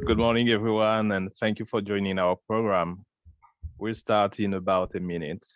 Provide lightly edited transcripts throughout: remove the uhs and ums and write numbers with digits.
Good morning, everyone, and thank you for joining our program. We'll start in about a minute.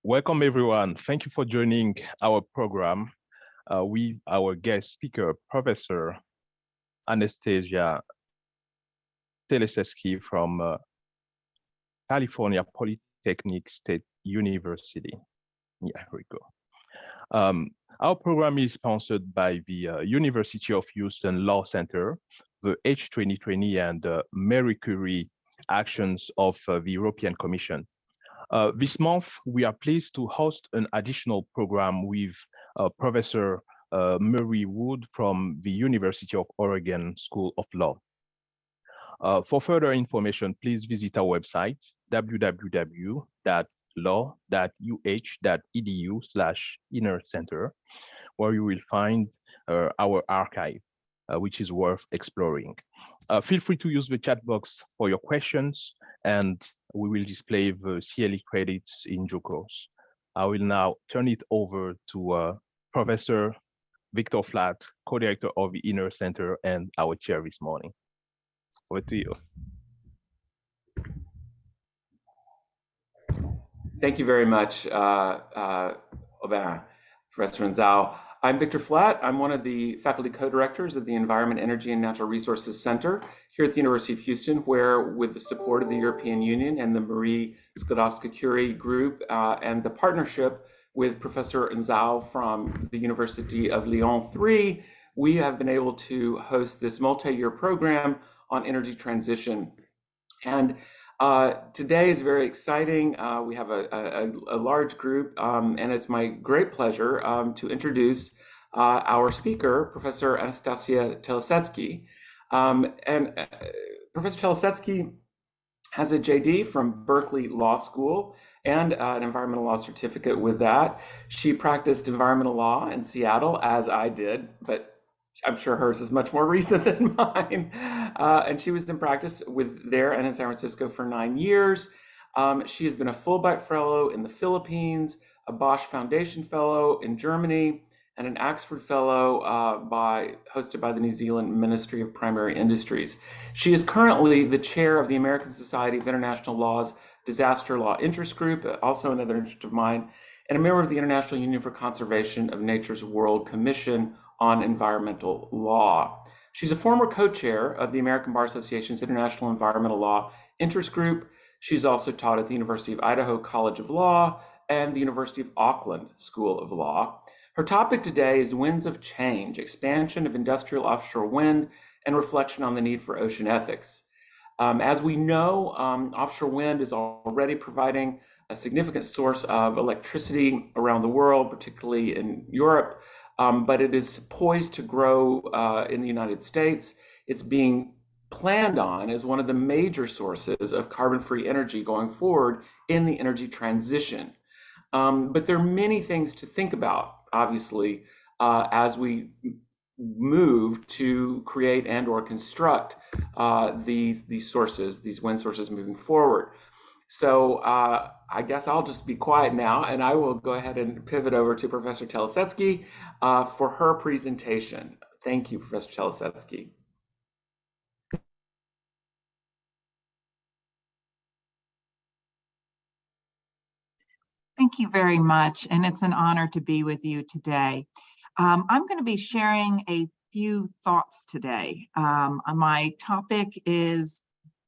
Welcome, everyone. Thank you for joining our program. With our guest speaker, Professor Anastasia Teleseski from California Polytechnic State University. Yeah, here we go. Our program is sponsored by the University of Houston Law Center, the H2020 and Marie Curie actions of the European Commission. This month, we are pleased to host an additional program with Professor Murray Wood from the University of Oregon School of Law. For further information, please visit our website, www.law.uh.edu/inner-center, where you will find our archive, which is worth exploring. Feel free to use the chat box for your questions, and we will display the CLE credits in due course. I will now turn it over to Professor Victor Flatt, co-director of the Inner Center and our chair this morning. Over to you. Thank you very much, Professor Zhao. I'm Victor Flatt. I'm one of the faculty co-directors of the Environment, Energy, and Natural Resources Center here at the University of Houston, where with the support of the European Union and the Marie Skłodowska-Curie group and the partnership with Professor Zhao from the University of Lyon 3, we have been able to host this multi-year program on energy transition. And today is very exciting. We have a large group, and it's my great pleasure to introduce our speaker, Professor Anastasia Telesetsky. Professor Telesetsky has a JD from Berkeley Law School and an environmental law certificate with that. She practiced environmental law in Seattle, as I did, but I'm sure hers is much more recent than mine. And she was in practice there and in San Francisco for 9 years. She has been a Fulbright Fellow in the Philippines, a Bosch Foundation Fellow in Germany, and an Oxford Fellow hosted by the New Zealand Ministry of Primary Industries. She is currently the chair of the American Society of International Law's Disaster Law Interest Group, also another interest of mine, and a member of the International Union for Conservation of Nature's World Commission on Environmental Law. She's a former co-chair of the American Bar Association's International Environmental Law Interest Group. She's also taught at the University of Idaho College of Law and the University of Auckland School of Law. Her topic today is Winds of Change, Expansion of Industrial Offshore Wind, and Reflection on the Need for Ocean Ethics. As we know, offshore wind is already providing a significant source of electricity around the world, particularly in Europe, but it is poised to grow in the United States. It's being planned on as one of the major sources of carbon-free energy going forward in the energy transition. But there are many things to think about, obviously, as we move to create and or construct these wind sources moving forward. So I guess I'll just be quiet now, and I will go ahead and pivot over to Professor Telesetsky for her presentation. Thank you, Professor Telesetsky. Thank you very much, and it's an honor to be with you today. I'm going to be sharing a few thoughts today. My topic is,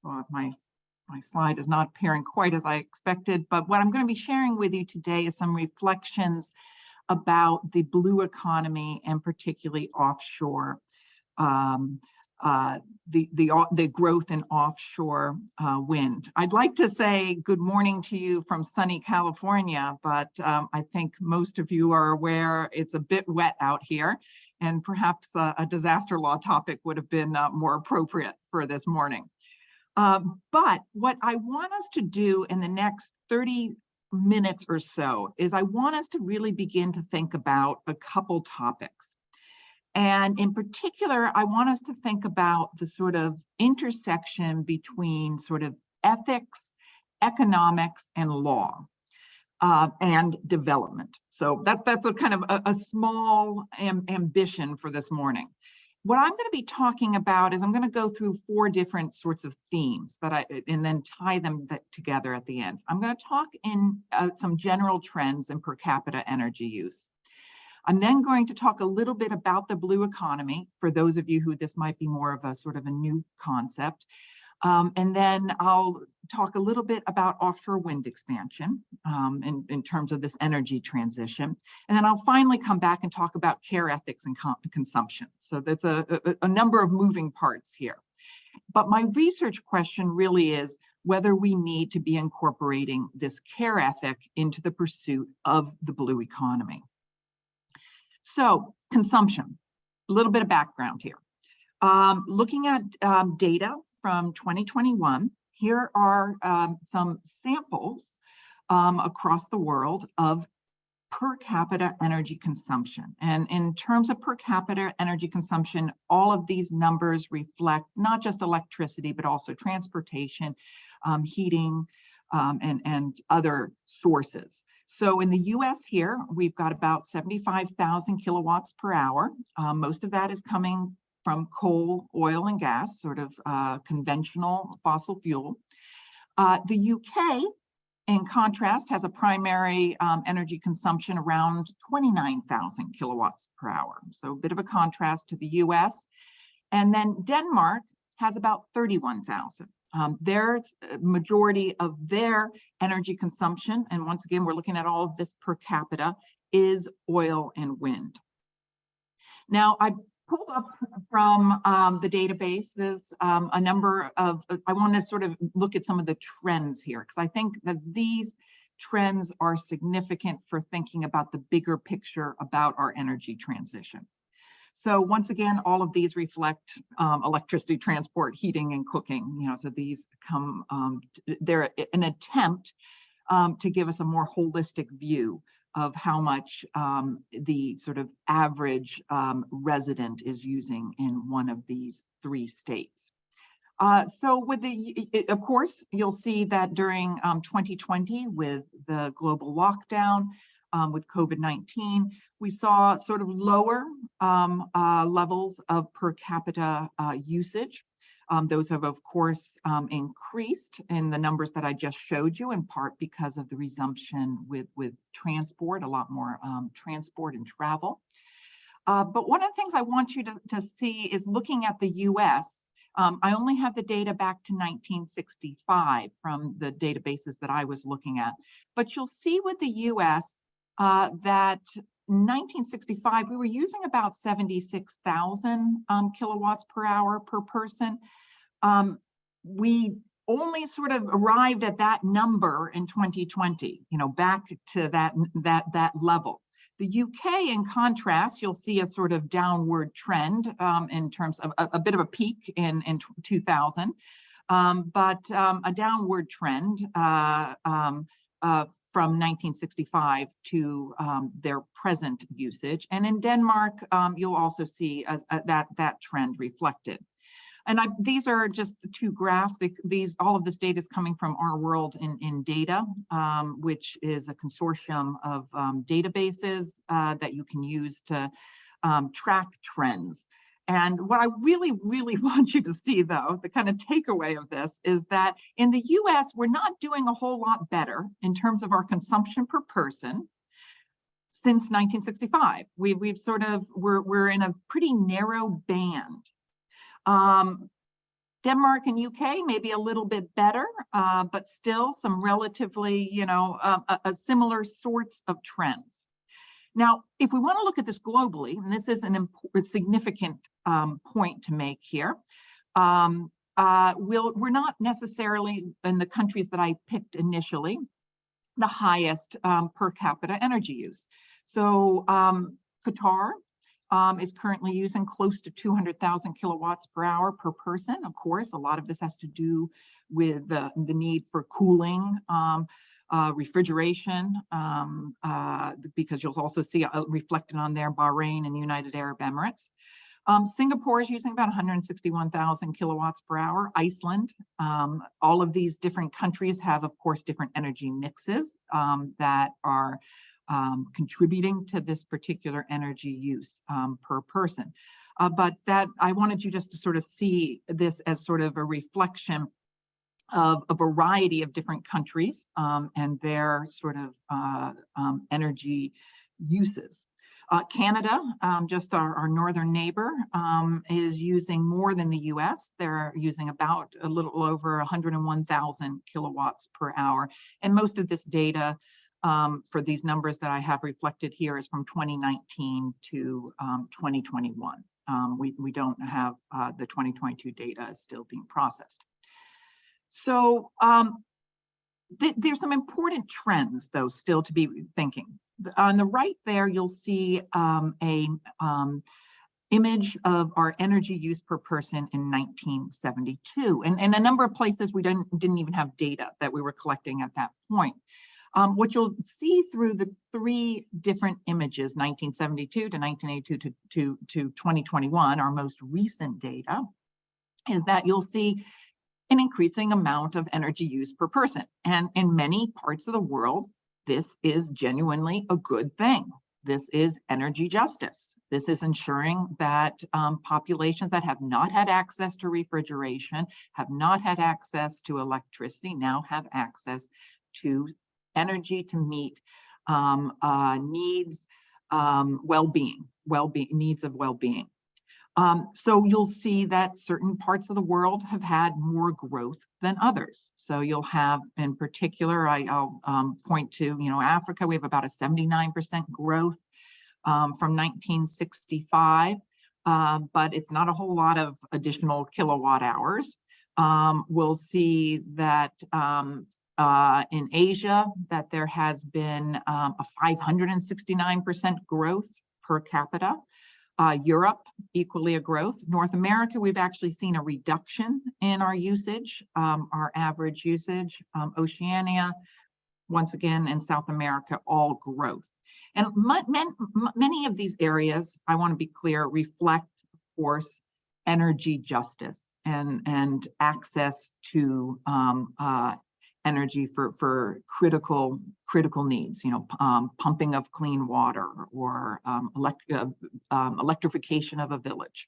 well, my slide is not appearing quite as I expected, but what I'm going to be sharing with you today is some reflections about the blue economy and particularly offshore, the growth in offshore wind. I'd like to say good morning to you from sunny California, but I think most of you are aware it's a bit wet out here, and perhaps a disaster law topic would have been more appropriate for this morning. But what I want us to do in the next 30 minutes or so is I want us to really begin to think about a couple topics. And in particular, I want us to think about the sort of intersection between sort of ethics, economics, and law, and development. So that's a kind of a small ambition for this morning. What I'm going to be talking about is I'm going to go through 4 different sorts of themes and then tie them together at the end. I'm going to talk in some general trends in per capita energy use. I'm then going to talk a little bit about the blue economy, for those of you who this might be more of a sort of a new concept. And then I'll talk a little bit about offshore wind expansion in terms of this energy transition. And then I'll finally come back and talk about care ethics and consumption. So that's a number of moving parts here. But my research question really is whether we need to be incorporating this care ethic into the pursuit of the blue economy. So consumption, a little bit of background here. Looking at data from 2021, here are some samples across the world of per capita energy consumption. And in terms of per capita energy consumption, all of these numbers reflect not just electricity, but also transportation, heating, and other sources. So in the US here, we've got about 75,000 kilowatts per hour. Most of that is coming from coal, oil, and gas, sort of conventional fossil fuel. The UK, in contrast, has a primary energy consumption around 29,000 kilowatts per hour. So a bit of a contrast to the US. And then Denmark has about 31,000. Their majority of their energy consumption, and once again, we're looking at all of this per capita, is oil and wind. Now, I pulled up from the databases a number of, I want to sort of look at some of the trends here, because I think that these trends are significant for thinking about the bigger picture about our energy transition. So once again, all of these reflect electricity, transport, heating, and cooking. You know, so these come, they're an attempt to give us a more holistic view of how much the sort of average resident is using in one of these 3 states. So with of course, you'll see that during 2020, with the global lockdown, with COVID-19, we saw sort of lower levels of per capita usage. Those have, of course, increased in the numbers that I just showed you, in part because of the resumption with transport, a lot more transport and travel. But one of the things I want you to see is looking at the US. I only have the data back to 1965 from the databases that I was looking at. But you'll see with the US that 1965, we were using about 76,000 kilowatts per hour per person. We only sort of arrived at that number in 2020, you know, back to that level. The UK, in contrast, you'll see a sort of downward trend in terms of a bit of a peak in 2000, but a downward trend from 1965 to their present usage. And in Denmark, you'll also see that trend reflected. And these are just 2 graphs. All of this data is coming from Our World in Data, which is a consortium of databases that you can use to track trends. And what I really, really want you to see, though, the kind of takeaway of this is that in the US, we're not doing a whole lot better in terms of our consumption per person since 1965. We've sort of, we're in a pretty narrow band. Denmark and UK maybe a little bit better, but still some relatively, a similar sorts of trends. Now, if we want to look at this globally, and this is a significant point to make here, we're not necessarily in the countries that I picked initially the highest per capita energy use. So Qatar is currently using close to 200,000 kilowatts per hour per person. Of course, a lot of this has to do with the need for cooling, refrigeration, because you'll also see reflected on there Bahrain and United Arab Emirates. Singapore is using about 161,000 kilowatts per hour. Iceland, all of these different countries have, of course, different energy mixes that are contributing to this particular energy use per person. But that I wanted you just to sort of see this as sort of a reflection of a variety of different countries and their sort of energy uses. Canada, just our northern neighbor, is using more than the US. They're using about a little over 101,000 kilowatts per hour. And most of this data for these numbers that I have reflected here is from 2019 to 2021. We don't have the 2022 data is still being processed. So there's some important trends, though, still to be thinking. On the right there, you'll see a image of our energy use per person in 1972. And in a number of places, we didn't even have data that we were collecting at that point. What you'll see through the three different images, 1972 to 1982 to 2021, our most recent data, is that you'll see an increasing amount of energy use per person. And in many parts of the world, this is genuinely a good thing. This is energy justice. This is ensuring that populations that have not had access to refrigeration, have not had access to electricity, now have access to energy to meet needs, needs of well-being. So you'll see that certain parts of the world have had more growth than others. So you'll have, in particular, I'll point to, Africa. We have about a 79% growth from 1965, but it's not a whole lot of additional kilowatt hours. We'll see that in Asia, that there has been a 569% growth per capita. Europe, equally a growth. North America, we've actually seen a reduction in our usage, our average usage. Oceania, once again, and South America, all growth. And many of these areas, I want to be clear, reflect, of course, energy justice and access to energy for critical needs, pumping of clean water or electrification of a village.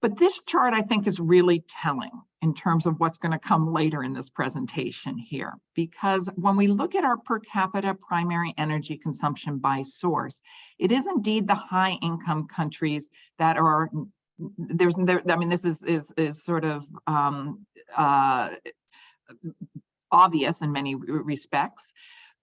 But this chart, I think, is really telling in terms of what's going to come later in this presentation here, because when we look at our per capita primary energy consumption by source, it is indeed the high income countries that are, this is sort of obvious in many respects,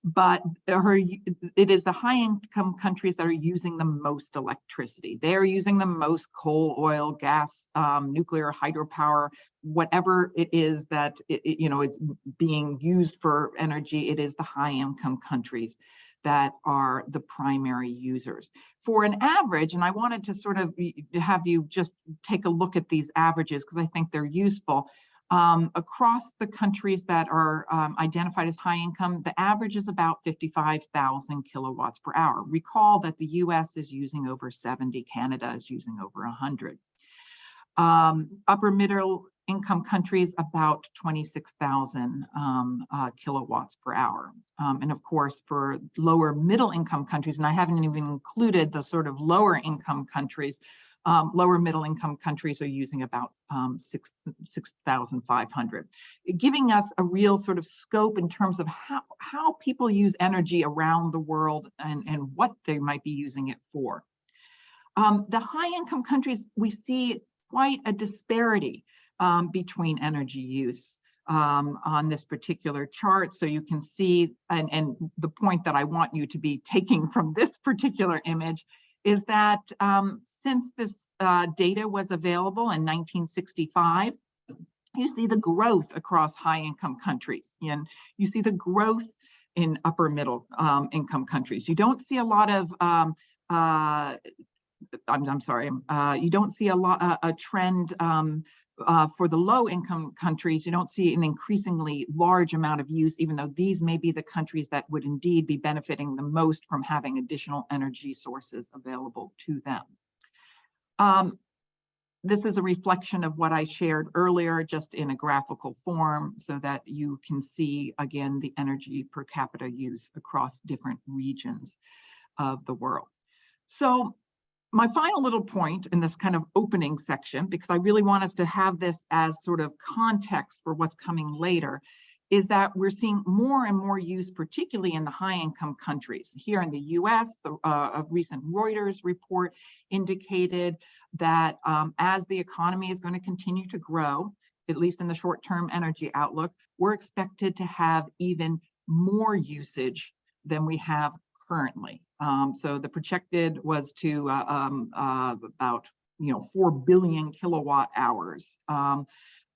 but it is the high-income countries that are using the most electricity. They are using the most coal, oil, gas, nuclear, hydropower, whatever it is that is being used for energy. It is the high-income countries that are the primary users. For an average, and I wanted to sort of have you just take a look at these averages because I think they're useful. Across the countries that are identified as high income, the average is about 55,000 kilowatts per hour. Recall that the US is using over 70, Canada is using over 100. Upper middle income countries, about 26,000 kilowatts per hour. And of course, for lower middle income countries, and I haven't even included the sort of lower income countries, Lower middle income countries are using about 6,500, giving us a real sort of scope in terms of how people use energy around the world and what they might be using it for. The high income countries, we see quite a disparity between energy use on this particular chart. So you can see, and the point that I want you to be taking from this particular image is that since this data was available in 1965, you see the growth across high income countries, and you see the growth in upper middle income countries. You don't see a lot of you don't see a trend for the low income countries. You don't see an increasingly large amount of use, even though these may be the countries that would indeed be benefiting the most from having additional energy sources available to them. This is a reflection of what I shared earlier, just in a graphical form, so that you can see, again, the energy per capita use across different regions of the world. So my final little point in this kind of opening section, because I really want us to have this as sort of context for what's coming later, is that we're seeing more and more use, particularly in the high income countries. Here in the US, a recent Reuters report indicated that as the economy is going to continue to grow, at least in the short-term energy outlook, we're expected to have even more usage than we have currently. So the projected was to about 4 billion kilowatt hours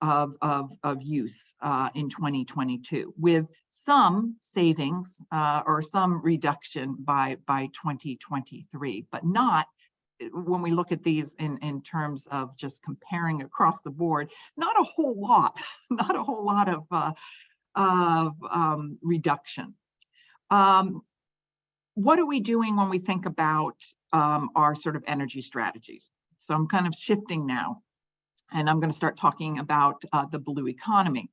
of use in 2022, with some savings or some reduction by 2023, but not, when we look at these in terms of just comparing across the board, not a whole lot, not a whole lot of reduction. What are we doing when we think about our sort of energy strategies? So I'm kind of shifting now, and I'm going to start talking about the blue economy.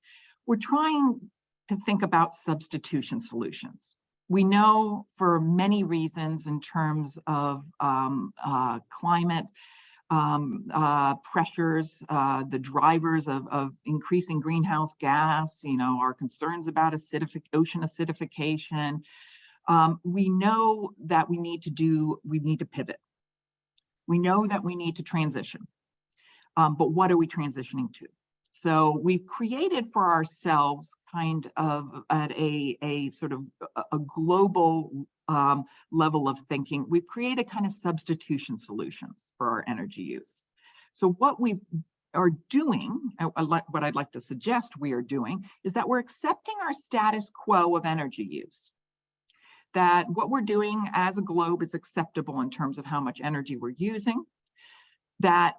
We're trying to think about substitution solutions. We know for many reasons in terms of climate pressures, the drivers of increasing greenhouse gas, our concerns about ocean acidification. We know that we need to pivot. We know that we need to transition. But what are we transitioning to? So we've created for ourselves kind of at a sort of a global level of thinking, we've created kind of substitution solutions for our energy use. So what we are doing, what I'd like to suggest we are doing, is that we're accepting our status quo of energy use. That what we're doing as a globe is acceptable in terms of how much energy we're using. That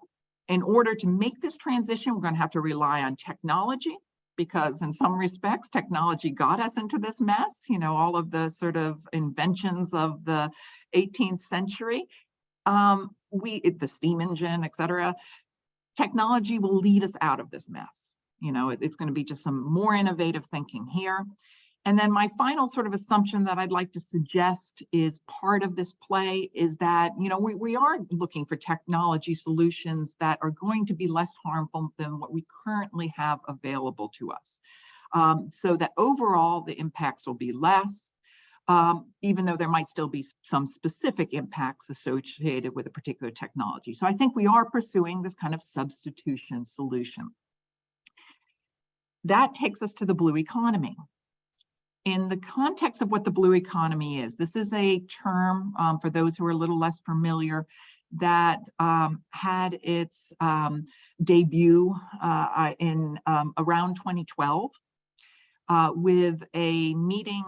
in order to make this transition, we're going to have to rely on technology, because in some respects, technology got us into this mess. All of the sort of inventions of the 18th century, the steam engine, et cetera. Technology will lead us out of this mess. It's going to be just some more innovative thinking here. And then my final sort of assumption that I'd like to suggest is part of this play is that, we are looking for technology solutions that are going to be less harmful than what we currently have available to us. So that overall the impacts will be less, even though there might still be some specific impacts associated with a particular technology. So I think we are pursuing this kind of substitution solution. That takes us to the blue economy. In the context of what the blue economy is, this is a term for those who are a little less familiar that had its debut in around 2012 with a meeting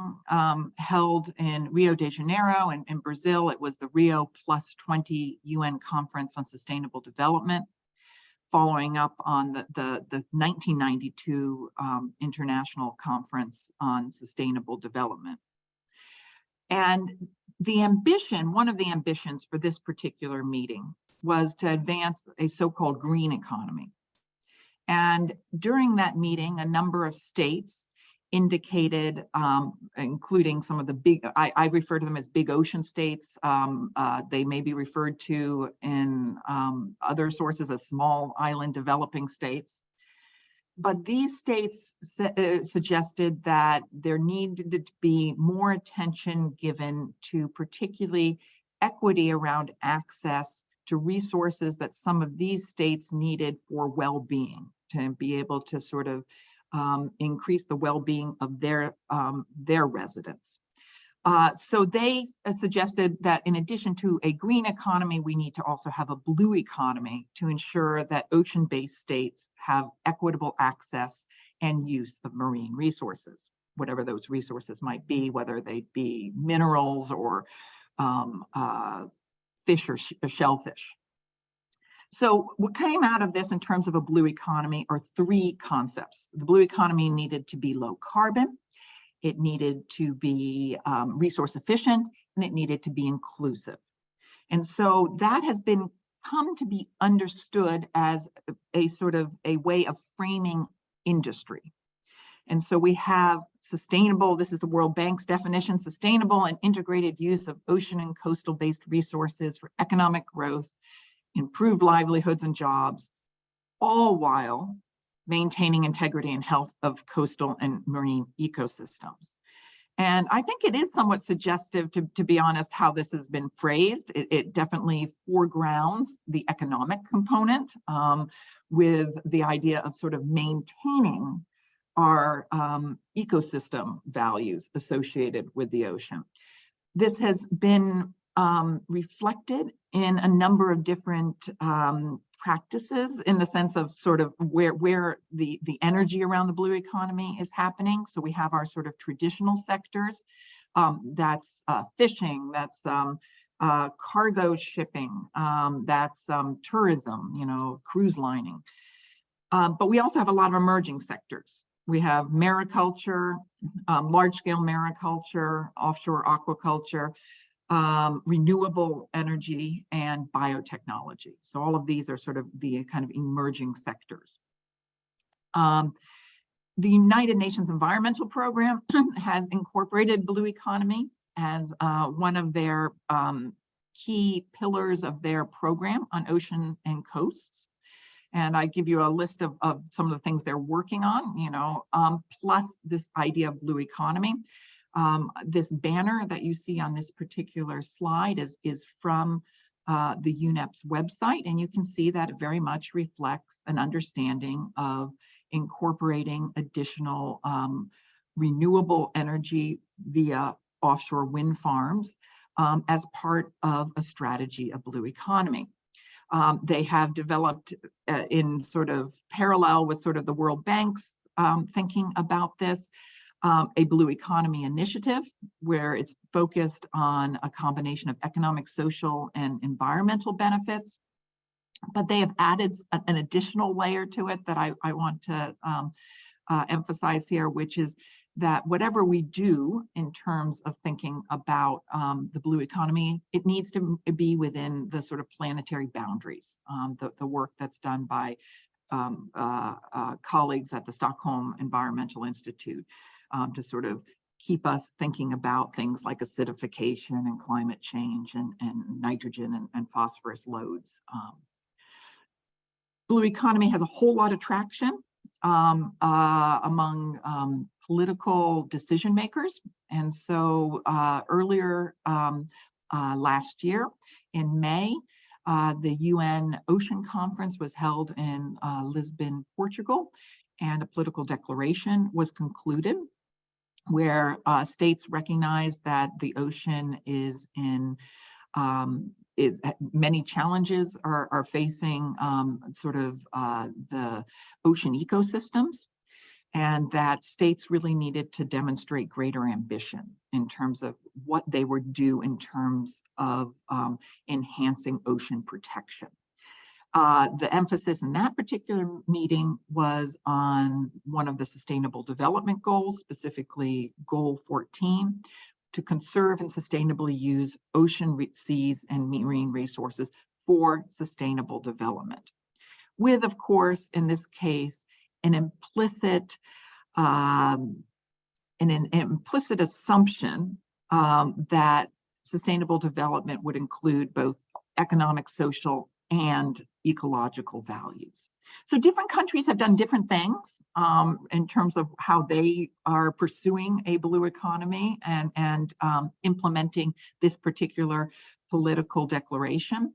held in Rio de Janeiro in Brazil. It was the Rio +20 UN Conference on Sustainable Development, following up on the 1992 International Conference on Sustainable Development. And the ambition, one of the ambitions for this particular meeting was to advance a so-called green economy. And during that meeting, a number of states indicated, including some of the big, I refer to them as big ocean states. They may be referred to in other sources as small island developing states. But these states suggested that there needed to be more attention given to particularly equity around access to resources that some of these states needed for well-being, to be able to sort of increase the well-being of their residents. So they suggested that in addition to a green economy, we need to also have a blue economy to ensure that ocean-based states have equitable access and use of marine resources, whatever those resources might be, whether they be minerals or fish or shellfish. So what came out of this in terms of a blue economy are three concepts. The blue economy needed to be low carbon, it needed to be resource efficient, and it needed to be inclusive. And so that has come to be understood as a sort of a way of framing industry. And so we have sustainable, this is the World Bank's definition, sustainable and integrated use of ocean and coastal based resources for economic growth, improved livelihoods and jobs, all while maintaining integrity and health of coastal and marine ecosystems. And I think it is somewhat suggestive, to be honest, how this has been phrased. It definitely foregrounds the economic component with the idea of sort of maintaining our ecosystem values associated with the ocean. This has been reflected in a number of different practices in the sense of sort of where the energy around the blue economy is happening. So we have our sort of traditional sectors, that's fishing, that's cargo shipping, that's tourism, cruise lining. But we also have a lot of emerging sectors. We have mariculture, large-scale mariculture, offshore aquaculture, renewable energy, and biotechnology. So all of these are sort of the kind of emerging sectors. The United Nations Environmental Program has incorporated blue economy as one of their key pillars of their program on ocean and coasts. And I give you a list of some of the things they're working on, plus this idea of blue economy. This banner that you see on this particular slide is from the UNEP's website, and you can see that it very much reflects an understanding of incorporating additional renewable energy via offshore wind farms as part of a strategy of blue economy. They have developed in sort of parallel with sort of the World Bank's thinking about this, a blue economy initiative where it's focused on a combination of economic, social, and environmental benefits. But they have added an additional layer to it that I want to emphasize here, which is that whatever we do in terms of thinking about the blue economy, it needs to be within the sort of planetary boundaries, the work that's done by colleagues at the Stockholm Environmental Institute to sort of keep us thinking about things like acidification and climate change and nitrogen and phosphorus loads. Blue economy has a whole lot of traction among political decision makers. And so earlier last year in May, the UN Ocean Conference was held in Lisbon, Portugal, and a political declaration was concluded where states recognize that the ocean is in many challenges are facing sort of the ocean ecosystems, and that states really needed to demonstrate greater ambition in terms of what they would do in terms of enhancing ocean protection. The emphasis in that particular meeting was on one of the Sustainable Development Goals, specifically Goal 14, to conserve and sustainably use ocean, seas, and marine resources for sustainable development. With, of course, in this case, an implicit an implicit assumption that sustainable development would include both economic, social, and ecological values. So different countries have done different things in terms of how they are pursuing a blue economy and implementing this particular political declaration.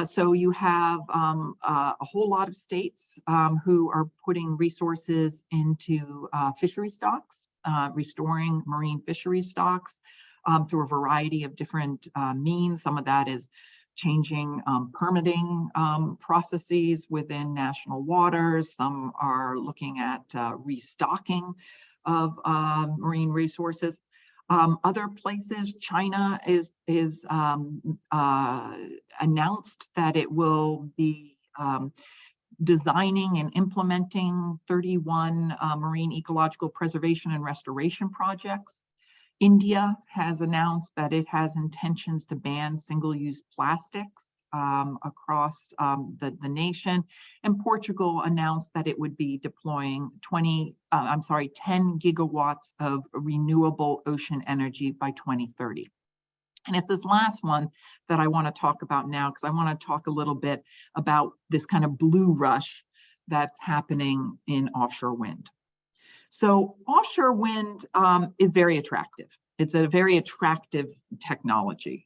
So you have a whole lot of states who are putting resources into fishery stocks, restoring marine fishery stocks through a variety of different means. Some of that is changing permitting processes within national waters. Some are looking at restocking of marine resources. Other places, China is announced that it will be designing and implementing 31 marine ecological preservation and restoration projects. India has announced that it has intentions to ban single-use plastics across the nation, and Portugal announced that it would be deploying 10 gigawatts of renewable ocean energy by 2030. And it's this last one that I want to talk about now, because I want to talk a little bit about this kind of blue rush that's happening in offshore wind. So offshore wind is very attractive. It's a very attractive technology.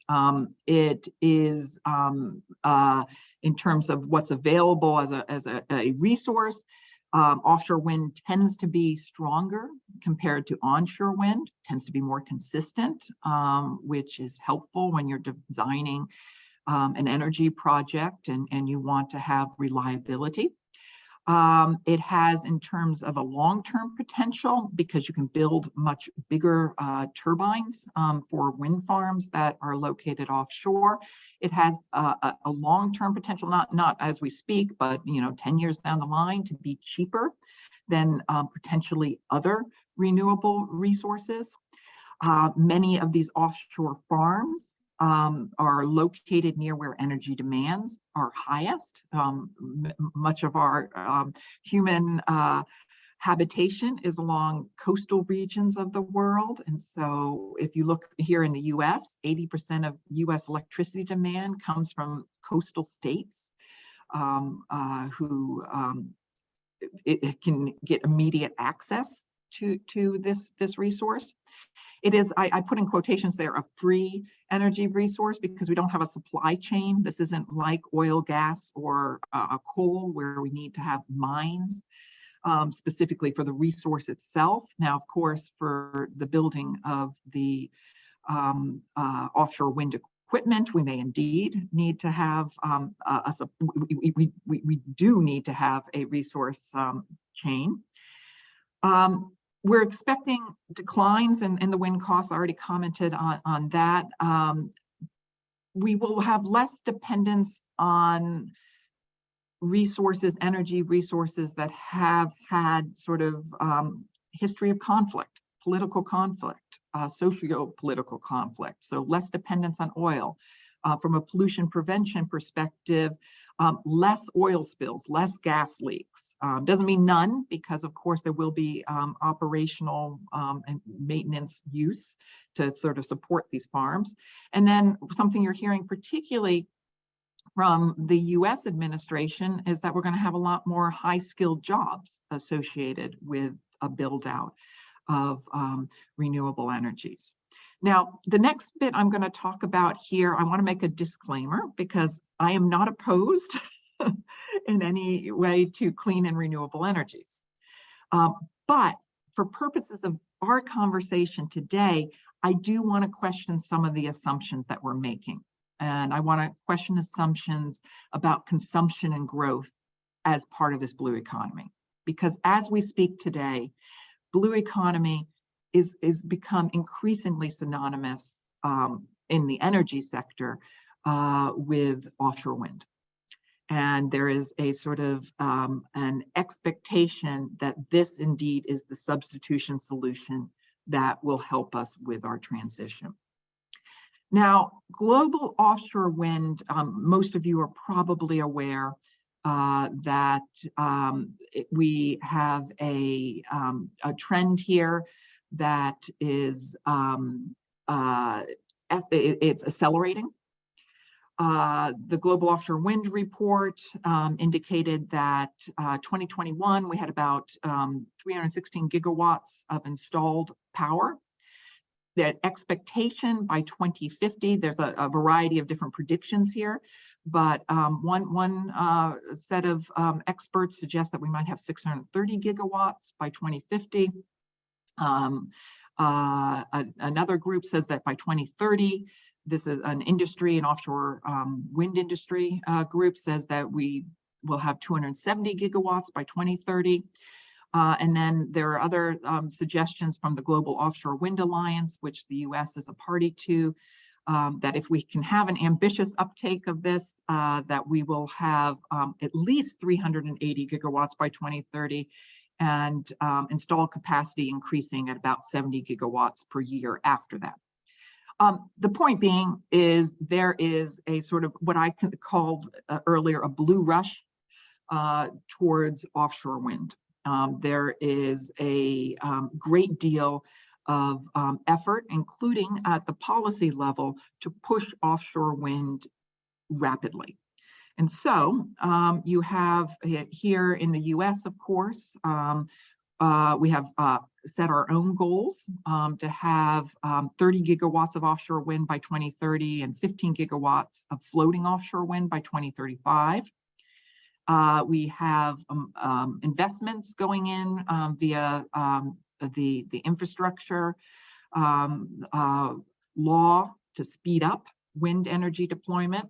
It is, in terms of what's available as a resource, offshore wind tends to be stronger compared to onshore wind, tends to be more consistent, which is helpful when you're designing an energy project and you want to have reliability. It has, in terms of a long-term potential, because you can build much bigger turbines for wind farms that are located offshore. It has a long-term potential, not as we speak, but 10 years down the line, to be cheaper than potentially other renewable resources. Many of these offshore farms are located near where energy demands are highest. Much of our human habitation is along coastal regions of the world. And so if you look here in the US, 80% of US electricity demand comes from coastal states who it can get immediate access to this resource. It is, I put in quotations there, a free energy resource, because we don't have a supply chain. This isn't like oil, gas, or coal, where we need to have mines specifically for the resource itself. Now, of course, for the building of the offshore wind equipment, we may indeed need to have we do need to have a resource chain. We're expecting declines in the wind costs. I already commented on that. We will have less dependence on resources, energy resources that have had sort of history of conflict, political conflict, socio-political conflict. So less dependence on oil. From a pollution prevention perspective, less oil spills, less gas leaks. Doesn't mean none, because of course there will be operational and maintenance use to sort of support these farms. And then something you're hearing particularly from the US administration is that we're going to have a lot more high-skilled jobs associated with a build out of renewable energies. Now, the next bit I'm going to talk about here, I want to make a disclaimer, because I am not opposed in any way to clean and renewable energies. But for purposes of our conversation today, I do want to question some of the assumptions that we're making. And I want to question assumptions about consumption and growth as part of this blue economy. Because as we speak today, blue economy is become increasingly synonymous in the energy sector with offshore wind. And there is a sort of an expectation that this indeed is the substitution solution that will help us with our transition. Now, global offshore wind, most of you are probably aware that we have a trend here that is it's accelerating. The Global Offshore Wind Report indicated that 2021, we had about 316 gigawatts of installed power. That expectation by 2050, there's a variety of different predictions here, but one set of experts suggest that we might have 630 gigawatts by 2050. Another group says that by 2030, this is an industry, an offshore wind industry group says that we will have 270 gigawatts by 2030. And then there are other suggestions from the Global Offshore Wind Alliance, which the US is a party to, that if we can have an ambitious uptake of this, that we will have at least 380 gigawatts by 2030 and installed capacity increasing at about 70 gigawatts per year after that. The point being is there is a sort of what I called earlier a blue rush towards offshore wind. There is a great deal of effort, including at the policy level, to push offshore wind rapidly. And so you have here in the US, of course, we have set our own goals to have 30 gigawatts of offshore wind by 2030 and 15 gigawatts of floating offshore wind by 2035. We have investments going in via the infrastructure law to speed up wind energy deployment.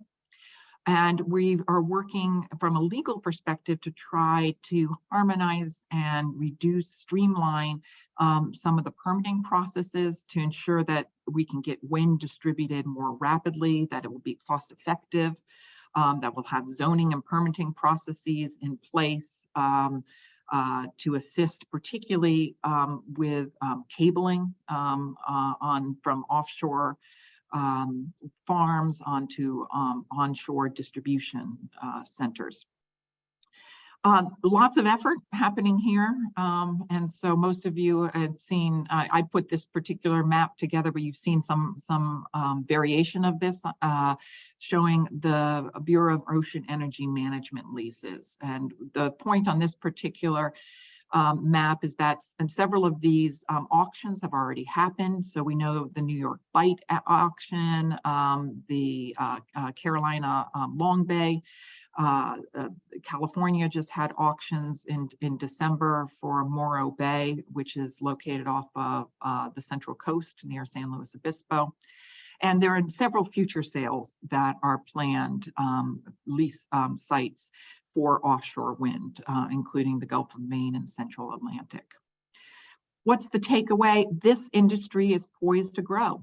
And we are working from a legal perspective to try to harmonize and reduce, streamline some of the permitting processes to ensure that we can get wind distributed more rapidly, that it will be cost effective, that will have zoning and permitting processes in place to assist particularly with cabling from offshore farms onto onshore distribution centers. Lots of effort happening here. And so most of you have seen, I put this particular map together, but you've seen some variation of this showing the Bureau of Ocean Energy Management leases. And the point on this particular map is that and several of these auctions have already happened. So we know the New York Bight auction, the Carolina Long Bay, California just had auctions in December for Morro Bay, which is located off of the Central Coast near San Luis Obispo. And there are several future sales that are planned, lease sites for offshore wind, including the Gulf of Maine and Central Atlantic. What's the takeaway? This industry is poised to grow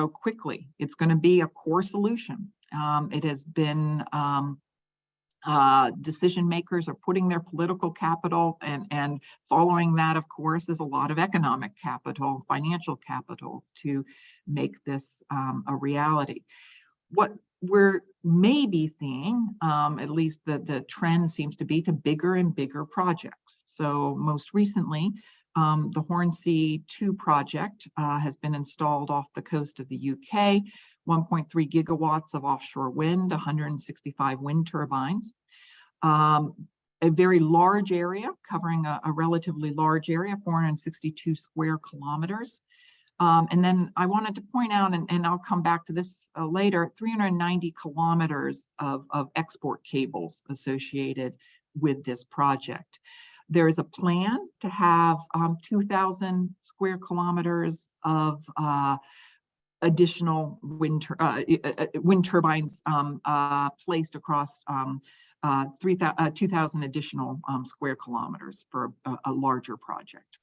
quickly. It's going to be a core solution. It has been, decision makers are putting their political capital and following that, of course, is a lot of economic capital, financial capital to make this a reality. What we're maybe seeing, at least the trend seems to be to bigger and bigger projects. So most recently, the Hornsea 2 project has been installed off the coast of the UK, 1.3 gigawatts of offshore wind, 165 wind turbines. A very large area, covering a relatively large area, 462 square kilometers. And then I wanted to point out, and I'll come back to this later, 390 kilometers of export cables associated with this project. There is a plan to have 2,000 square kilometers of additional wind turbines placed across 2,000 additional square kilometers for a larger project.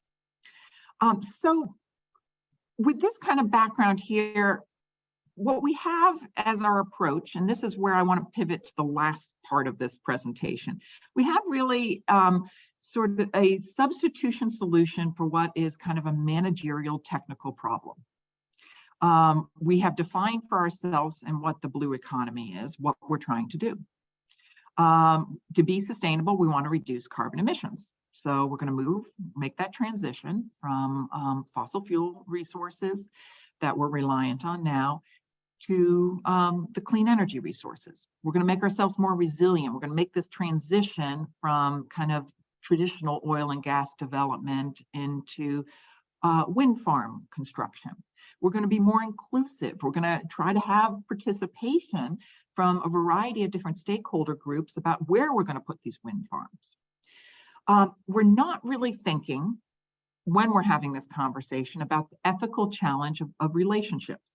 So with this kind of background here, what we have as our approach, and this is where I want to pivot to the last part of this presentation, we have really sort of a substitution solution for what is kind of a managerial technical problem. We have defined for ourselves and what the blue economy is, what we're trying to do. To be sustainable, we want to reduce carbon emissions. So we're going to make that transition from fossil fuel resources that we're reliant on now to the clean energy resources. We're going to make ourselves more resilient. We're going to make this transition from kind of traditional oil and gas development into wind farm construction. We're going to be more inclusive. We're going to try to have participation from a variety of different stakeholder groups about where we're going to put these wind farms. We're not really thinking, when we're having this conversation, about the ethical challenge of relationships.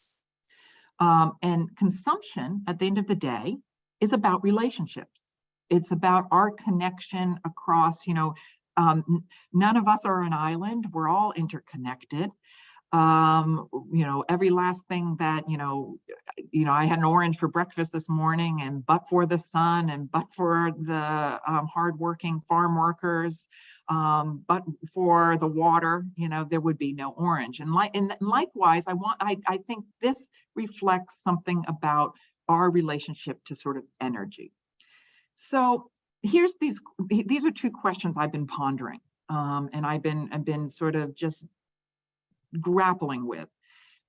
And consumption, at the end of the day, is about relationships. It's about our connection across, none of us are an island. We're all interconnected. Every last thing that, I had an orange for breakfast this morning, and but for the sun and but for the hardworking farm workers, but for the water, there would be no orange. And likewise, I think this reflects something about our relationship to sort of energy. So these are two questions I've been pondering, and I've been sort of just grappling with.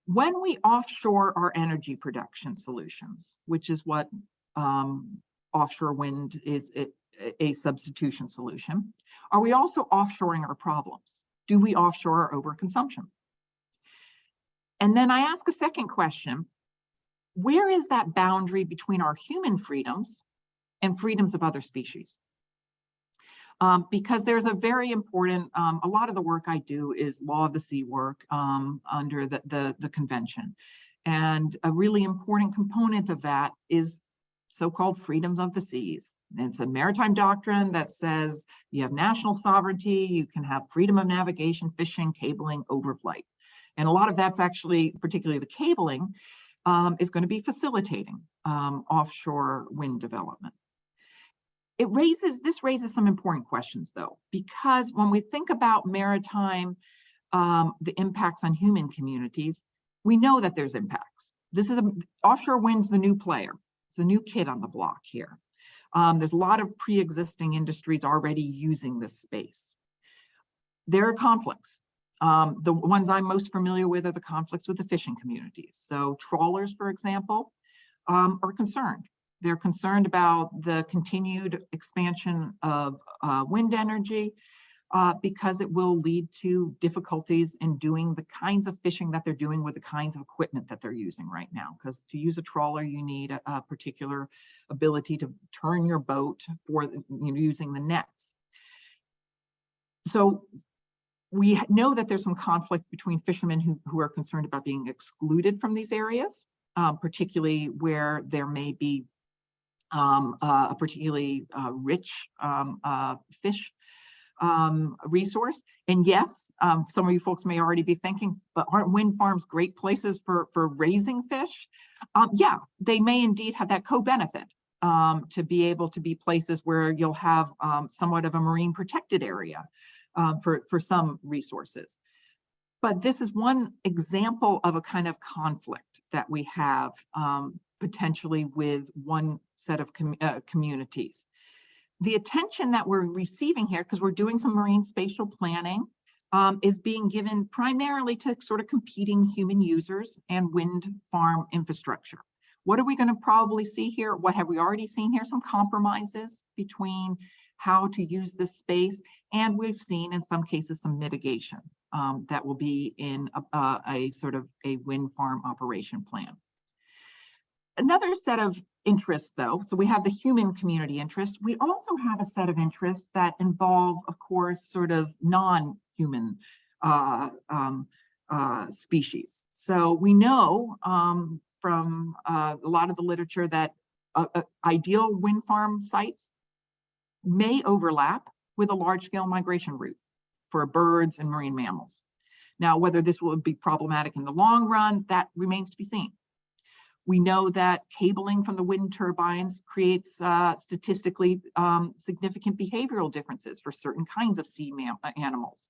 When we offshore our energy production solutions, which is what offshore wind is, a substitution solution, are we also offshoring our problems? Do we offshore our overconsumption? And then I ask a second question: where is that boundary between our human freedoms and freedoms of other species? Because there's a very important, a lot of the work I do is law of the sea work under the convention. And a really important component of that is so-called freedoms of the seas. It's a maritime doctrine that says you have national sovereignty, you can have freedom of navigation, fishing, cabling, overflight. And a lot of that's actually, particularly the cabling, is going to be facilitating offshore wind development. This raises some important questions, though, because when we think about maritime, the impacts on human communities, we know that there's impacts. Offshore wind's the new player. It's a new kid on the block here. There's a lot of pre-existing industries already using this space. There are conflicts. The ones I'm most familiar with are the conflicts with the fishing communities. So trawlers, for example, are concerned. They're concerned about the continued expansion of wind energy because it will lead to difficulties in doing the kinds of fishing that they're doing with the kinds of equipment that they're using right now. Because to use a trawler, you need a particular ability to turn your boat for using the nets. So we know that there's some conflict between fishermen who are concerned about being excluded from these areas, particularly where there may be a particularly rich fish resource. And yes, some of you folks may already be thinking, but aren't wind farms great places for raising fish? Yeah, they may indeed have that co-benefit to be able to be places where you'll have somewhat of a marine protected area for some resources. But this is one example of a kind of conflict that we have potentially with one set of communities. The attention that we're receiving here, because we're doing some marine spatial planning, is being given primarily to sort of competing human users and wind farm infrastructure. What are we going to probably see here? What have we already seen here? Some compromises between how to use this space, and we've seen in some cases some mitigation that will be in a sort of a wind farm operation plan. Another set of interests, though, so we have the human community interests. We also have a set of interests that involve, of course, sort of non-human species. So we know from a lot of the literature that ideal wind farm sites may overlap with a large-scale migration route for birds and marine mammals. Now, whether this will be problematic in the long run, that remains to be seen. We know that cabling from the wind turbines creates statistically significant behavioral differences for certain kinds of sea animals.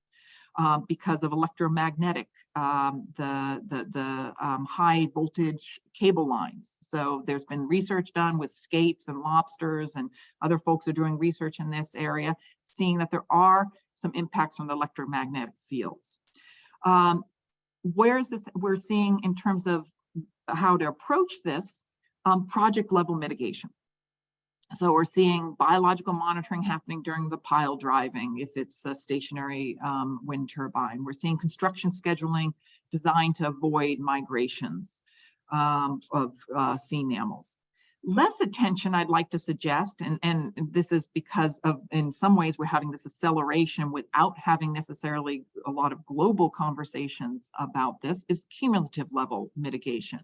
because of electromagnetic, the high voltage cable lines. So there's been research done with skates and lobsters, and other folks are doing research in this area, seeing that there are some impacts on the electromagnetic fields. Where is this? We're seeing in terms of how to approach this, project level mitigation. So we're seeing biological monitoring happening during the pile driving, if it's a stationary wind turbine. We're seeing construction scheduling designed to avoid migrations of sea mammals. Less attention, I'd like to suggest, and this is because of, in some ways, we're having this acceleration without having necessarily a lot of global conversations about this, is cumulative level mitigation.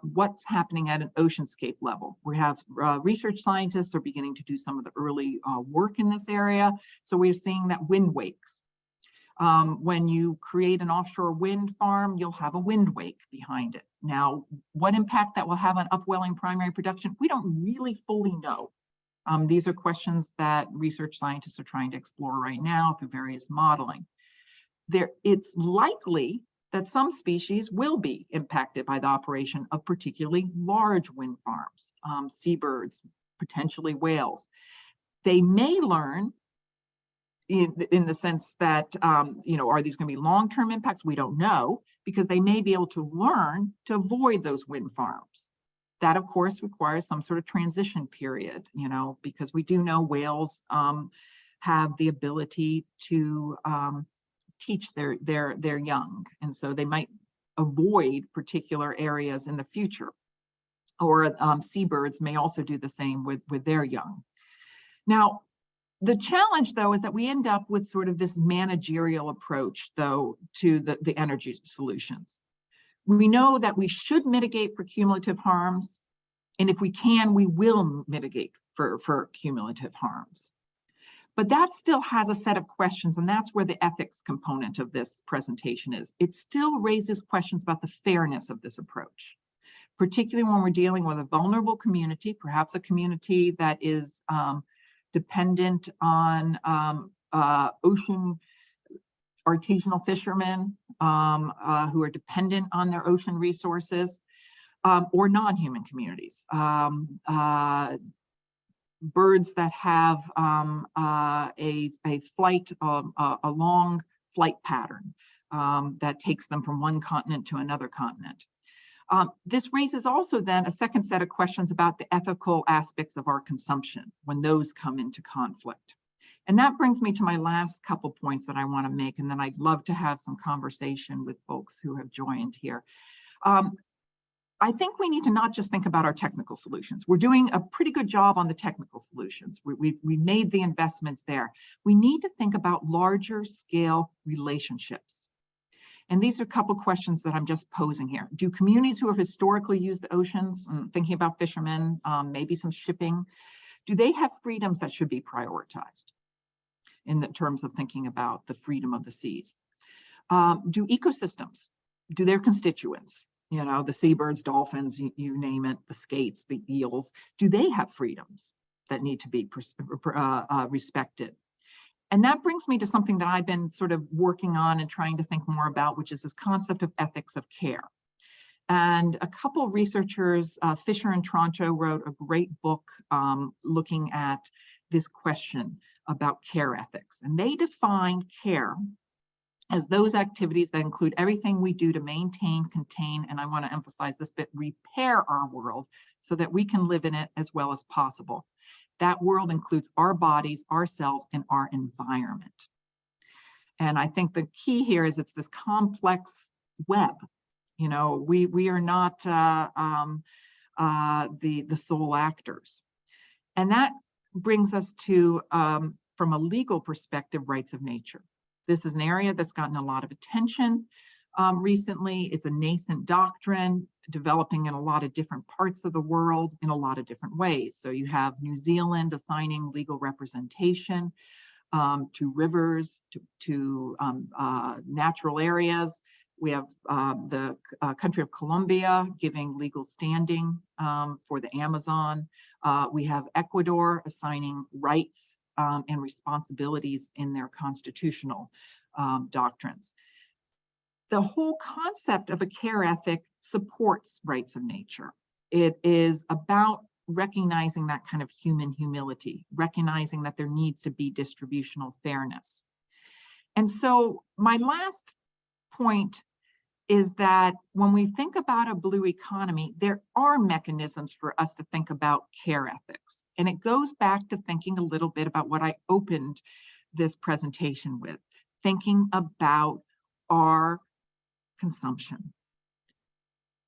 What's happening at an oceanscape level? We have research scientists are beginning to do some of the early work in this area. So we're seeing that wind wakes. When you create an offshore wind farm, you'll have a wind wake behind it. Now, what impact that will have on upwelling primary production, we don't really fully know. These are questions that research scientists are trying to explore right now through various modeling. It's likely that some species will be impacted by the operation of particularly large wind farms, seabirds, potentially whales. They may learn in the sense that, are these going to be long-term impacts? We don't know, because they may be able to learn to avoid those wind farms. That, of course, requires some sort of transition period, because we do know whales have the ability to teach their young, and so they might avoid particular areas in the future. Or seabirds may also do the same with their young. Now, the challenge, though, is that we end up with sort of this managerial approach, though, to the energy solutions. We know that we should mitigate for cumulative harms, and if we can, we will mitigate for cumulative harms. But that still has a set of questions, and that's where the ethics component of this presentation is. It still raises questions about the fairness of this approach, particularly when we're dealing with a vulnerable community, perhaps a community that is dependent on ocean artisanal fishermen who are dependent on their ocean resources, or non-human communities. Birds that have a flight, a long flight pattern that takes them from one continent to another continent. This raises also then a second set of questions about the ethical aspects of our consumption when those come into conflict. And that brings me to my last couple points that I want to make, and then I'd love to have some conversation with folks who have joined here. I think we need to not just think about our technical solutions. We're doing a pretty good job on the technical solutions. We made the investments there. We need to think about larger scale relationships. And these are a couple questions that I'm just posing here. Do communities who have historically used the oceans, thinking about fishermen, maybe some shipping, do they have freedoms that should be prioritized in the terms of thinking about the freedom of the seas? Do ecosystems, do their constituents, the seabirds, dolphins, you name it, the skates, the eels, do they have freedoms that need to be respected? And that brings me to something that I've been sort of working on and trying to think more about, which is this concept of ethics of care. And a couple of researchers, Fisher and Tronto, wrote a great book looking at this question about care ethics. And they define care as those activities that include everything we do to maintain, contain, and I want to emphasize this bit, repair our world so that we can live in it as well as possible. That world includes our bodies, ourselves, and our environment. And I think the key here is it's this complex web. We are not the sole actors. And that brings us to, from a legal perspective, rights of nature. This is an area that's gotten a lot of attention recently. It's a nascent doctrine developing in a lot of different parts of the world in a lot of different ways. So you have New Zealand assigning legal representation to rivers, to natural areas. We have the country of Colombia giving legal standing for the Amazon. We have Ecuador assigning rights and responsibilities in their constitutional doctrines. The whole concept of a care ethic supports rights of nature. It is about recognizing that kind of human humility, recognizing that there needs to be distributional fairness. And so my last point is that when we think about a blue economy, there are mechanisms for us to think about care ethics. And it goes back to thinking a little bit about what I opened this presentation with, thinking about our consumption.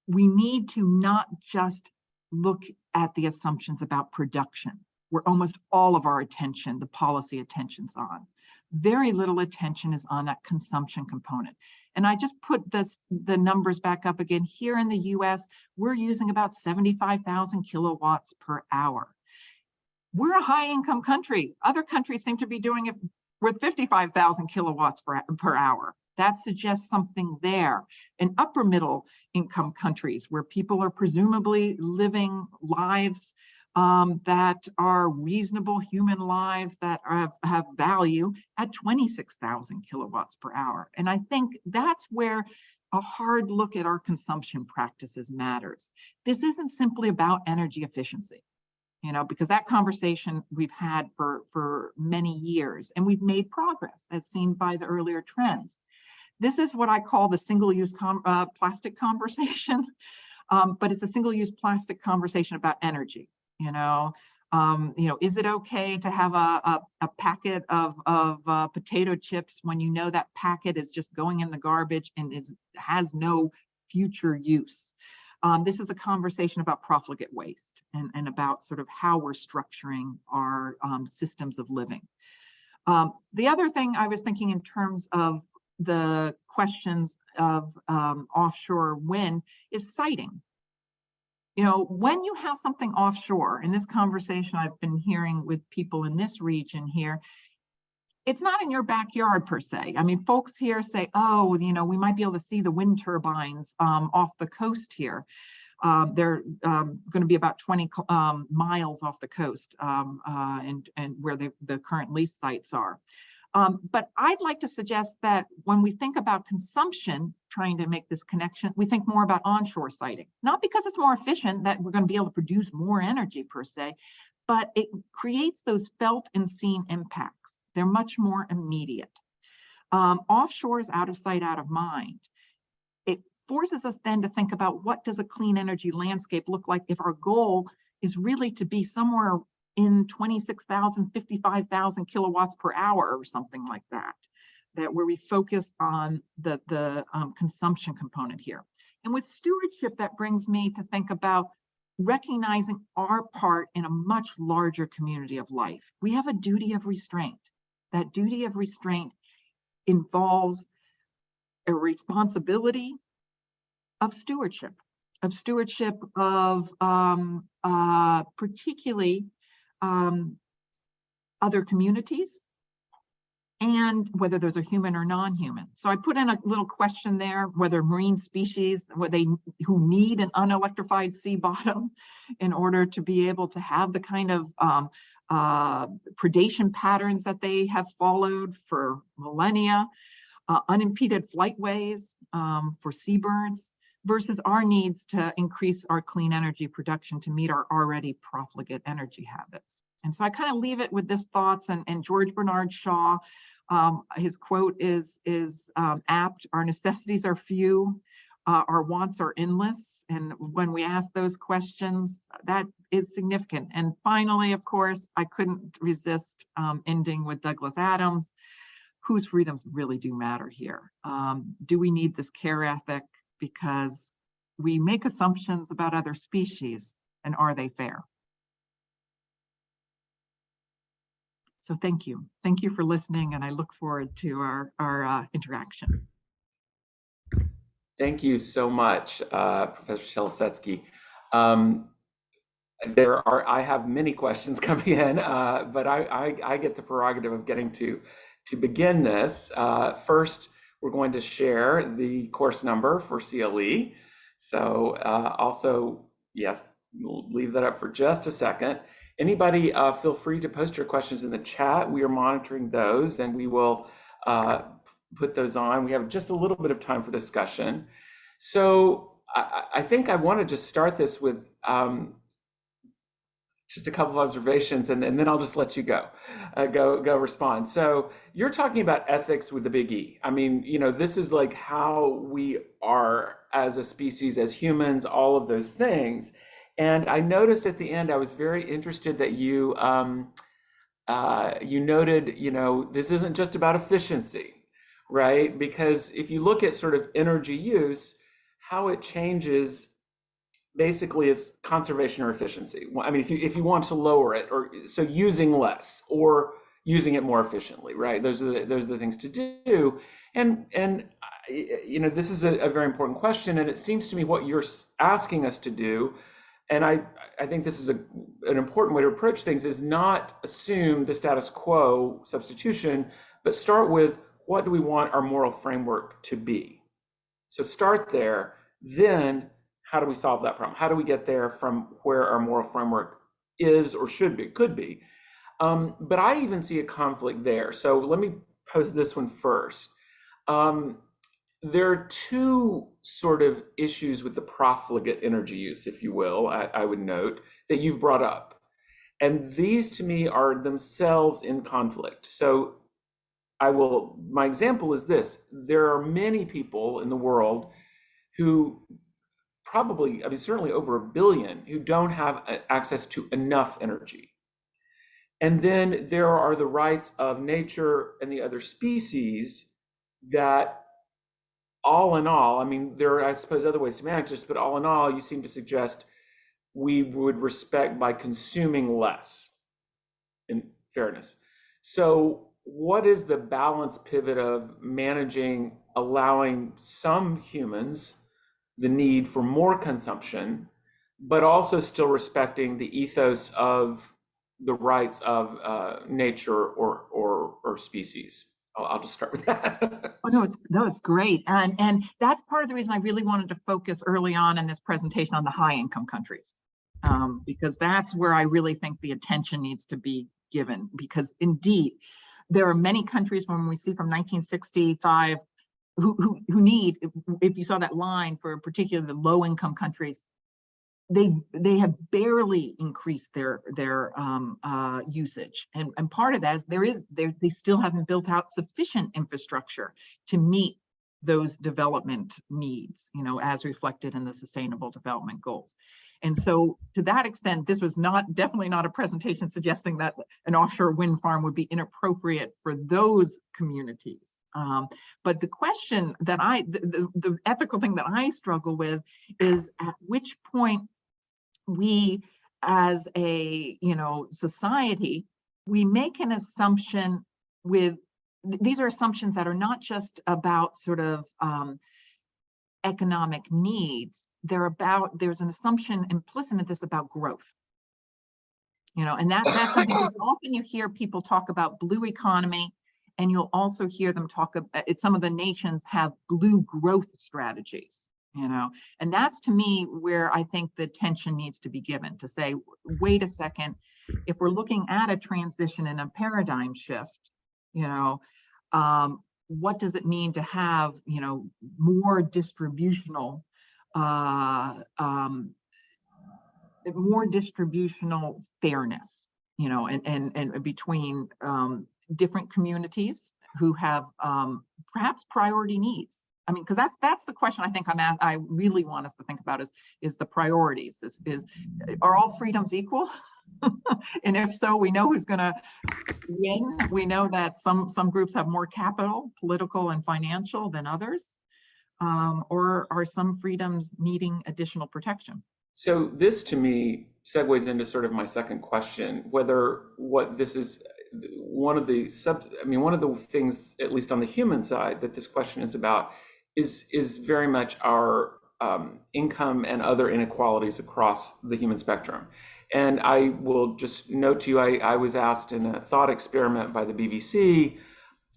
We need to not just look at the assumptions about production, where almost all of our attention, the policy attention's on. Very little attention is on that consumption component. And I just put the numbers back up again. Here in the US, we're using about 75,000 kilowatts per hour. We're a high income country. Other countries seem to be doing it with 55,000 kilowatts per hour. That suggests something there. In upper middle income countries where people are presumably living lives that are reasonable human lives that have value at 26,000 kilowatts per hour. And I think that's where a hard look at our consumption practices matters. This isn't simply about energy efficiency, you know, because that conversation we've had for many years, and we've made progress as seen by the earlier trends. This is what I call the single-use plastic conversation, but it's a single-use plastic conversation about energy. You know, is it okay to have a packet of potato chips when you know that packet is just going in the garbage and has no future use? This is a conversation about profligate waste and about sort of how we're structuring our systems of living. The other thing I was thinking in terms of the questions of offshore wind is siting. You know, when you have something offshore, in this conversation I've been hearing with people in this region here, it's not in your backyard per se. I mean, folks here say, oh, you know, we might be able to see the wind turbines off the coast here. They're going to be about 20 miles off the coast and where the current lease sites are. But I'd like to suggest that when we think about consumption, trying to make this connection, we think more about onshore siting, not because it's more efficient that we're going to be able to produce more energy per se, but it creates those felt and seen impacts. They're much more immediate. Offshore is out of sight, out of mind. It forces us then to think about what does a clean energy landscape look like if our goal is really to be somewhere in 26,000, 55,000 kilowatts per hour or something like that, where we focus on the consumption component here. And with stewardship, that brings me to think about recognizing our part in a much larger community of life. We have a duty of restraint. That duty of restraint involves a responsibility of stewardship of particularly other communities, and whether those are human or non-human. So I put in a little question there, whether marine species, who need an unelectrified sea bottom in order to be able to have the kind of predation patterns that they have followed for millennia, unimpeded flightways for seabirds, versus our needs to increase our clean energy production to meet our already profligate energy habits. And so I kind of leave it with this thoughts, and George Bernard Shaw, his quote is apt: our necessities are few, our wants are endless. And when we ask those questions, that is significant. And finally, of course, I couldn't resist ending with Douglas Adams, whose freedoms really do matter here. Do we need this care ethic? Because we make assumptions about other species, and are they fair? So thank you. Thank you for listening, and I look forward to our interaction. Thank you so much, Professor Shelosetsky. I have many questions coming in, but I get the prerogative of getting to begin this. First, we're going to share the course number for CLE. So also, yes, we'll leave that up for just a second. Anybody feel free to post your questions in the chat. We are monitoring those, and we will put those on. We have just a little bit of time for discussion. So I think I want to just start this with just a couple of observations, and then I'll just let you go respond. So you're talking about ethics with the big E. I mean, this is like how we are as a species, as humans, all of those things. And I noticed at the end, I was very interested that you noted, this isn't just about efficiency, right? Because if you look at sort of energy use, how it changes basically is conservation or efficiency. I mean, if you want to lower it, or so using less or using it more efficiently, right? Those are the things to do. And this is a very important question, and it seems to me what you're asking us to do, and I think this is an important way to approach things, is not assume the status quo substitution, but start with what do we want our moral framework to be? So start there, then how do we solve that problem? How do we get there from where our moral framework is or should be, could be? But I even see a conflict there. So let me pose this one first. There are two sort of issues with the profligate energy use, if you will, I would note, that you've brought up. And these to me are themselves in conflict. So my example is this: there are many people in the world who probably, certainly over 1 billion, who don't have access to enough energy. And then there are the rights of nature and the other species that, all in all, there are, I suppose, other ways to manage this, but all in all, you seem to suggest we would respect by consuming less, in fairness. So what is the balance pivot of managing, allowing some humans the need for more consumption, but also still respecting the ethos of the rights of nature or species? I'll just start with that. Oh, no, it's great. And that's part of the reason I really wanted to focus early on in this presentation on the high income countries, because that's where I really think the attention needs to be given, because indeed, there are many countries, when we see from 1965, who need, if you saw that line for particularly the low income countries, they have barely increased their usage, and part of that is they still haven't built out sufficient infrastructure to meet those development needs, as reflected in the Sustainable Development Goals. And so, to that extent, this was definitely not a presentation suggesting that an offshore wind farm would be inappropriate for those communities. But the question that the ethical thing that I struggle with is at which point we, as a society, we make an assumption with, these are assumptions that are not just about sort of economic needs. There's an assumption implicit in this about growth. And that's something often you hear people talk about blue economy, and you'll also hear them talk about some of the nations have blue growth strategies. And that's, to me, where I think the attention needs to be given, to say, wait a second, if we're looking at a transition and a paradigm shift, what does it mean to have, more distributional fairness, and between different communities who have perhaps priority needs. Because that's the question I think I really want us to think about is the priorities. Are all freedoms equal? And if so, we know who's going to win. We know that some groups have more capital, political and financial, than others. Or are some freedoms needing additional protection? So this, to me, segues into sort of my second question, whether what this is one of the things, at least on the human side, that this question is about is very much our income and other inequalities across the human spectrum. And I will just note to you, I was asked in a thought experiment by the BBC,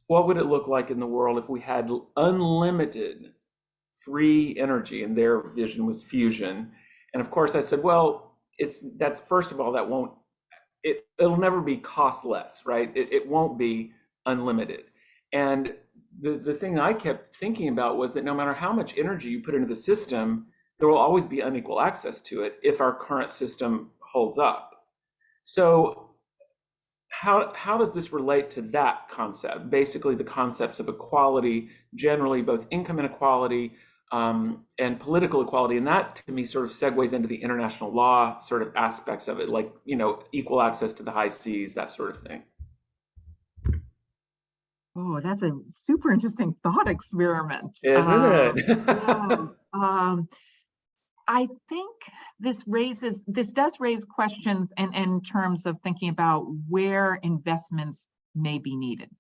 what would it look like in the world if we had unlimited free energy? And their vision was fusion. And of course I said, well, that's first of all, it'll never be cost less, right? It won't be unlimited. And the thing I kept thinking about was that no matter how much energy you put into the system, there will always be unequal access to it if our current system holds up. So how does this relate to that concept? Basically, the concepts of equality, generally both income inequality and political equality, and that to me sort of segues into the international law sort of aspects of it, like, you know, equal access to the high seas, that sort of thing. Oh, that's a super interesting thought experiment. Isn't it? Yeah. I think this does raise questions in terms of thinking about where investments may be needed,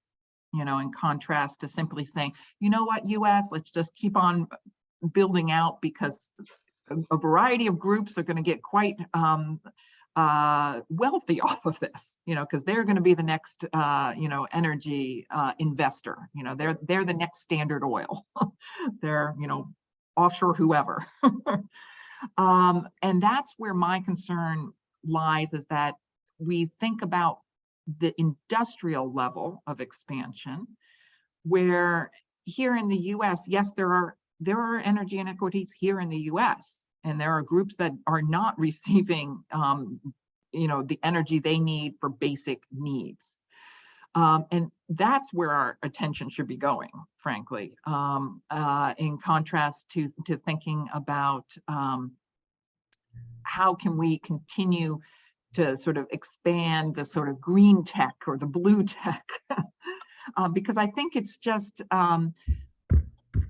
you know, in contrast to simply saying, you know what, US, let's just keep on building out, because a variety of groups are going to get quite wealthy off of this, you know, because they're going to be the next, you know, energy investor. You know, they're the next Standard Oil. They're, you know, offshore whoever. And that's where my concern lies, is that we think about the industrial level of expansion, where here in the US, yes, there are energy inequities here in the US, and there are groups that are not receiving, you know, the energy they need for basic needs. And that's where our attention should be going, frankly, in contrast to thinking about how can we continue to sort of expand the sort of green tech or the blue tech, because I think it's just,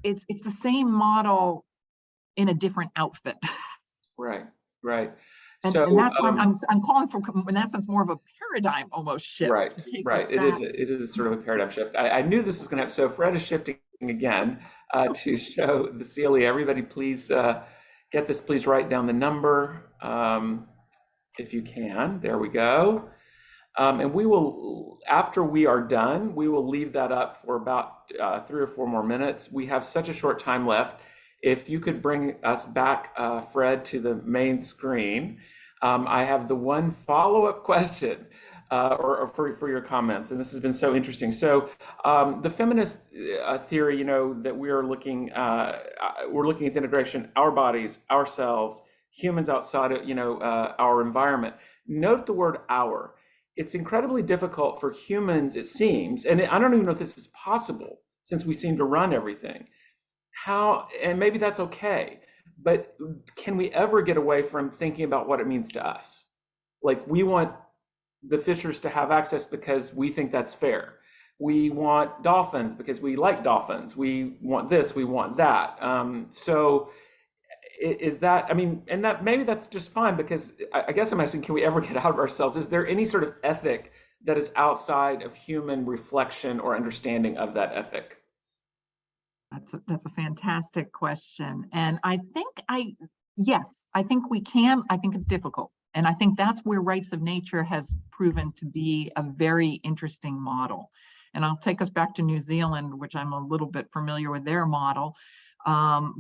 it's the same model in a different outfit. Right, right. And, So and that's why I'm calling for, in that sense, more of a paradigm almost shift. right, to take right. us back. It is sort of a paradigm shift. I knew this was going to happen. So Fred is shifting again to show the CLE. Everybody, please get this. Please write down the number if you can. There we go. And we will, after we are done, we will leave that up for about 3 or 4 more minutes. We have such a short time left. If you could bring us back, Fred, to the main screen. I have the one follow-up question or for your comments, and this has been so interesting. So the feminist theory, you know, that we're looking at the integration, our bodies, ourselves, humans outside of, you know, our environment. Note the word "our." It's incredibly difficult for humans, it seems, and I don't even know if this is possible since we seem to run everything. How, and maybe that's okay, but can we ever get away from thinking about what it means to us? Like, we want the fishers to have access because we think that's fair. We want dolphins because we like dolphins. We want this, we want that. So is that, I mean, and that maybe that's just fine, because I guess I'm asking, can we ever get out of ourselves? Is there any sort of ethic that is outside of human reflection or understanding of that ethic? That's a fantastic question. And I think yes, I think we can. I think it's difficult. And I think that's where Rights of Nature has proven to be a very interesting model. And I'll take us back to New Zealand, which I'm a little bit familiar with their model,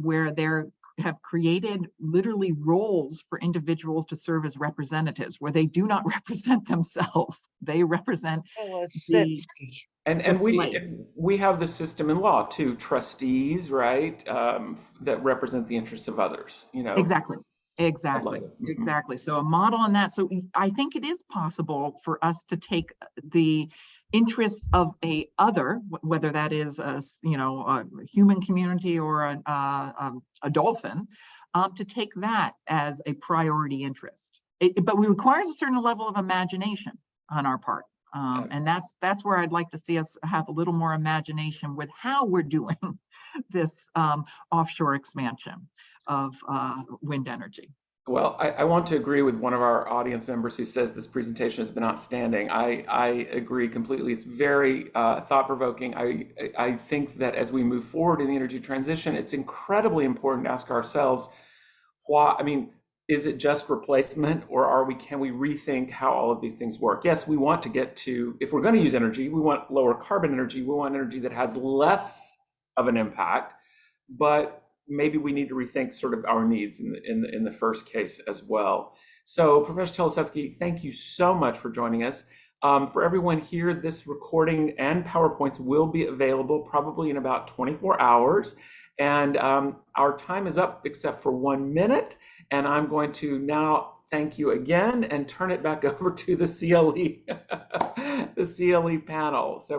where they're have created literally roles for individuals to serve as representatives, where they do not represent themselves. They represent the and we have the system in law too, trustees, right, that represent the interests of others, you know. Exactly. So a model on that. So I think it is possible for us to take the interests of a other, whether that is a, you know, a human community or a dolphin, to take that as a priority interest. But it requires a certain level of imagination on our part. And that's where I'd like to see us have a little more imagination with how we're doing this offshore expansion of wind energy. Well, I want to agree with one of our audience members who says this presentation has been outstanding. I agree completely. It's very thought-provoking. I think that as we move forward in the energy transition, it's incredibly important to ask ourselves, why, I mean, is it just replacement, or can we rethink how all of these things work? Yes, we want to get to, if we're going to use energy, we want lower carbon energy. We want energy that has less of an impact, but maybe we need to rethink sort of our needs in the first case as well. So Professor Telesetsky, thank you so much for joining us. For everyone here, this recording and PowerPoints will be available probably in about 24 hours. And our time is up except for 1 minute. And I'm going to now thank you again and turn it back over to the CLE, the CLE panel. So